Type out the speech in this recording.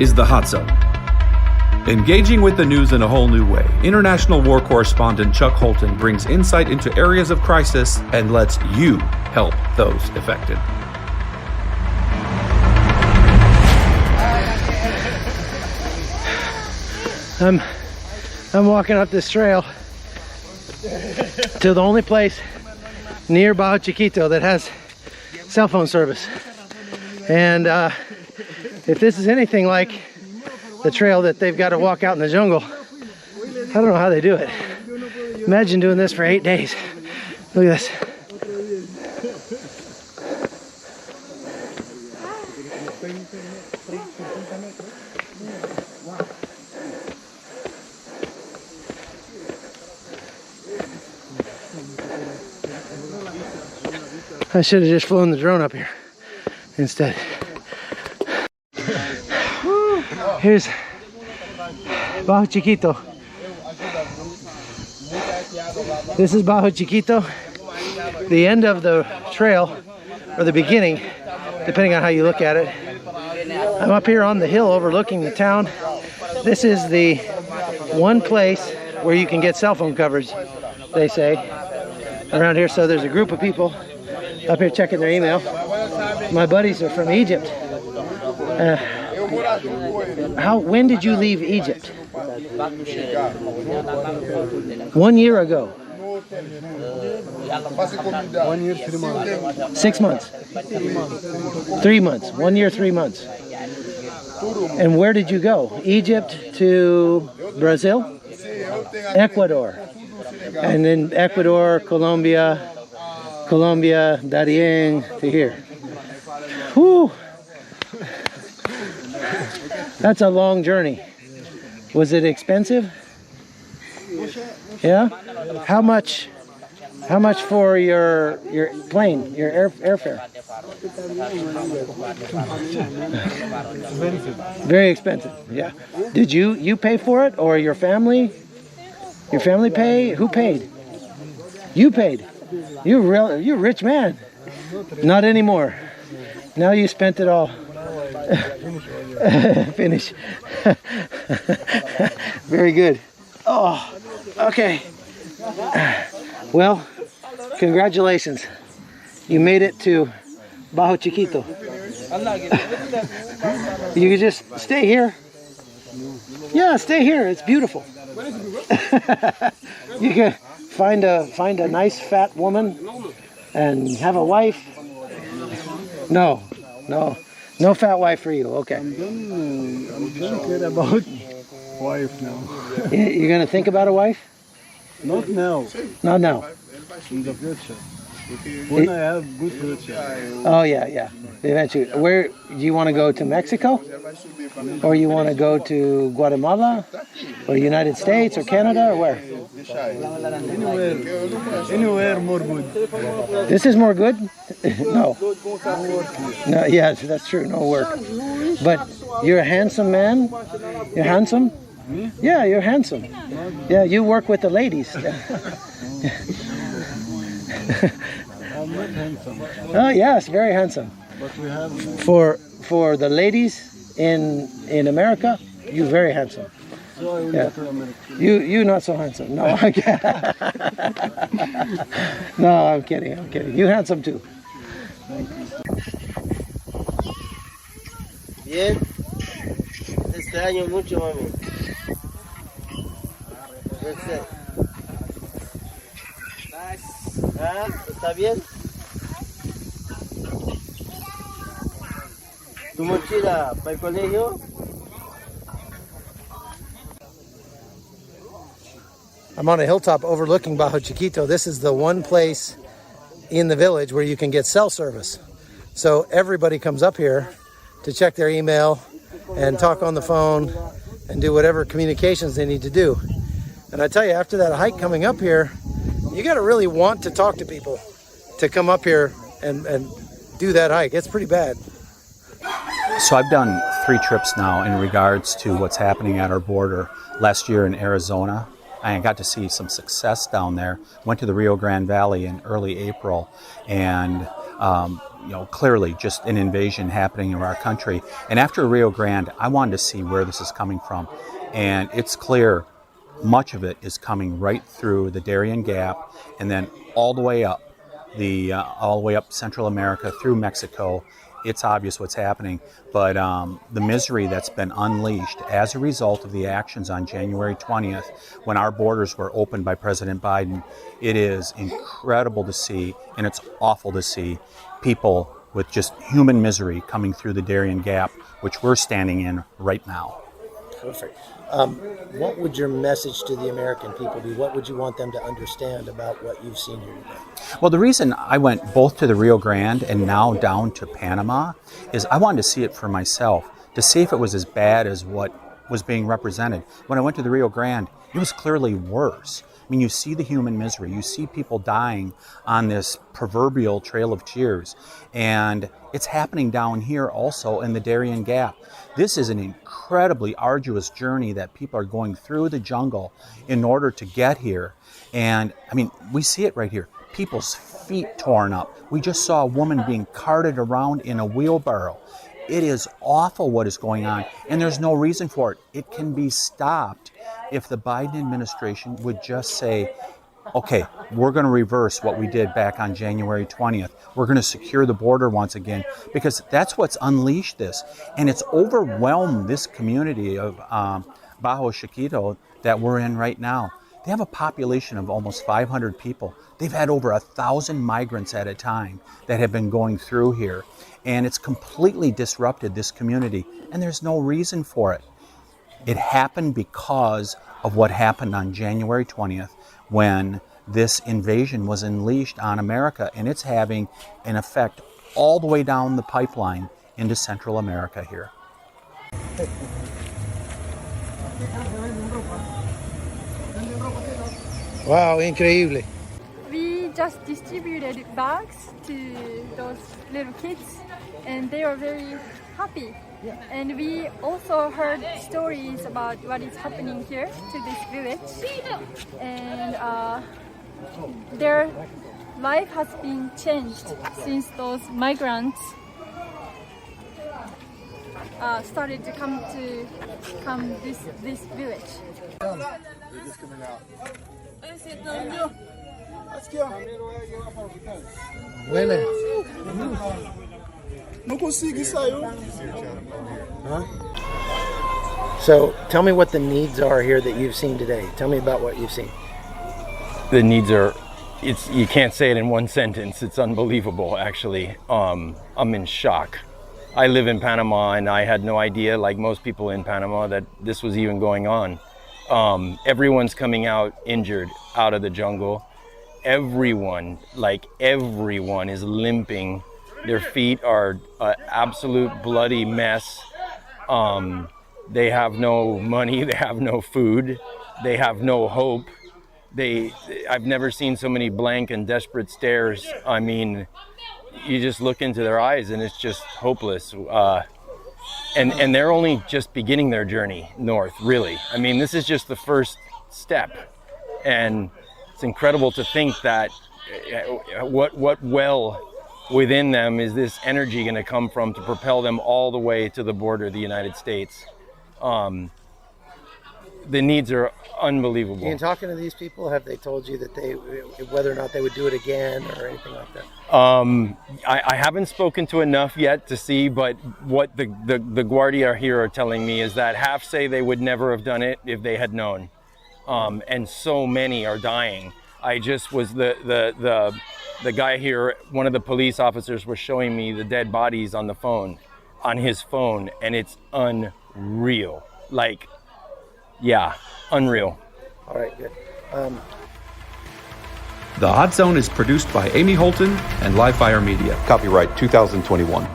is the Hot Zone. Engaging with the news in a whole new way, international war correspondent Chuck Holton brings insight into areas of crisis and lets you help those affected. I'm walking up this trail to the only place near Bajo Chiquito that has cell phone service. And if this is anything like the trail that they've got to walk out in the jungle, I don't know how they do it. Imagine doing this for 8 days. Look at this. I should have just flown the drone up here instead. Here's Bajo Chiquito. This is Bajo Chiquito, the end of the trail, or the beginning, depending on how you look at it. I'm up here on the hill overlooking the town. This is the one place where you can get cell phone coverage, they say, around here. So there's a group of people up here checking their email. My buddies are from Egypt. When did you leave Egypt? 1 year ago. 1 year, 3 months. 6 months. 3 months. 1 year, 3 months. And where did you go? Egypt to Brazil? Ecuador. And then Ecuador, Colombia, Darien to here. Whew. That's a long journey. Was it expensive? Yeah? How much for your plane, your airfare? Very expensive. Yeah. Did you pay for it, or your family? Your family pay? Who paid? You paid. You're a rich man. Not anymore. Now you spent it all. Finish. Very good. Oh, okay. Well, congratulations. You made it to Bajo Chiquito. You can just stay here. Yeah, stay here. It's beautiful. You can find a nice fat woman and have a wife. No fat wife for you. Okay. I'm don't care about wife now. You're gonna think about a wife? Not now. Not now. In the future. When I have good future. Oh yeah. Eventually. Where do you want to go? To Mexico? Or you want to go to Guatemala? Or United States or Canada or where? Anywhere more good. This is more good? No. No, yeah, that's true. No work. But you're a handsome man? You're handsome? Me? Yeah, you're handsome. Yeah, you work with the ladies. I'm not handsome. Oh yes, very handsome. But we have For the ladies in America, you're very handsome. so I will Yeah. go to America. You not so handsome. No, I can't. No, I'm kidding. You handsome too. Bien, te extraño mucho, mami. ¿Ah? ¿Está bien? ¿Tu mochila para el colegio? I'm on a hilltop overlooking Bajo Chiquito. This is the one place in the village where you can get cell service. So everybody comes up here to check their email and talk on the phone and do whatever communications they need to do. And I tell you, after that hike coming up here, you got to really want to talk to people to come up here and do that hike. It's pretty bad. So I've done 3 trips now in regards to what's happening at our border. Last year in Arizona, I got to see some success down there. Went to the Rio Grande Valley in early April, and clearly just an invasion happening in our country. And after Rio Grande, I wanted to see where this is coming from. And it's clear much of it is coming right through the Darien Gap and then all the way up Central America through Mexico. It's obvious what's happening, but the misery that's been unleashed as a result of the actions on January 20th, when our borders were opened by President Biden, it is incredible to see, and it's awful to see people with just human misery coming through the Darien Gap, which we're standing in right now. Perfect. What would your message to the American people be? What would you want them to understand about what you've seen here today? Well, the reason I went both to the Rio Grande and now down to Panama is I wanted to see it for myself, to see if it was as bad as what was being represented. When I went to the Rio Grande, it was clearly worse. I mean, you see the human misery. You see people dying on this proverbial trail of tears. And it's happening down here also in the Darien Gap. This is an incredibly arduous journey that people are going through the jungle in order to get here. And, I mean, we see it right here. People's feet torn up. We just saw a woman being carted around in a wheelbarrow. It is awful what is going on, and there's no reason for it. It can be stopped if the Biden administration would just say, okay, we're going to reverse what we did back on January 20th. We're going to secure the border once again, because that's what's unleashed this. And it's overwhelmed this community of Bajo Chiquito that we're in right now. They have a population of almost 500 people. They've had over 1,000 migrants at a time that have been going through here. And it's completely disrupted this community. And there's no reason for it. It happened because of what happened on January 20th when this invasion was unleashed on America. And it's having an effect all the way down the pipeline into Central America here. Wow, increíble. We just distributed bags to those little kids and they are very happy. Yeah. And we also heard stories about what is happening here to this village. And their life has been changed since those migrants started to come this village. So tell me what the needs are here that you've seen today. Tell me about what you've seen. The needs are, you can't say it in one sentence. It's unbelievable, actually. I'm in shock. I live in Panama and I had no idea, like most people in Panama, that this was even going on. Everyone's coming out injured out of the jungle. Everyone is limping. Their feet are an absolute bloody mess. They have no money, they have no food, they have no hope. I've never seen so many blank and desperate stares. I mean, you just look into their eyes and it's just hopeless. And they're only just beginning their journey north, really. I mean, this is just the first step. And it's incredible to think that what well within them is this energy going to come from to propel them all the way to the border of the United States. The needs are unbelievable. In talking to these people, have they told you that whether or not they would do it again or anything like that? I haven't spoken to enough yet to see, but what the Guardia here are telling me is that half say they would never have done it if they had known. And so many are dying. I just was the guy here, one of the police officers was showing me the dead bodies on his phone, and it's unreal. Like, yeah, unreal. All right, good. The Hot Zone is produced by Amy Holton and Livefire Media. Copyright 2021.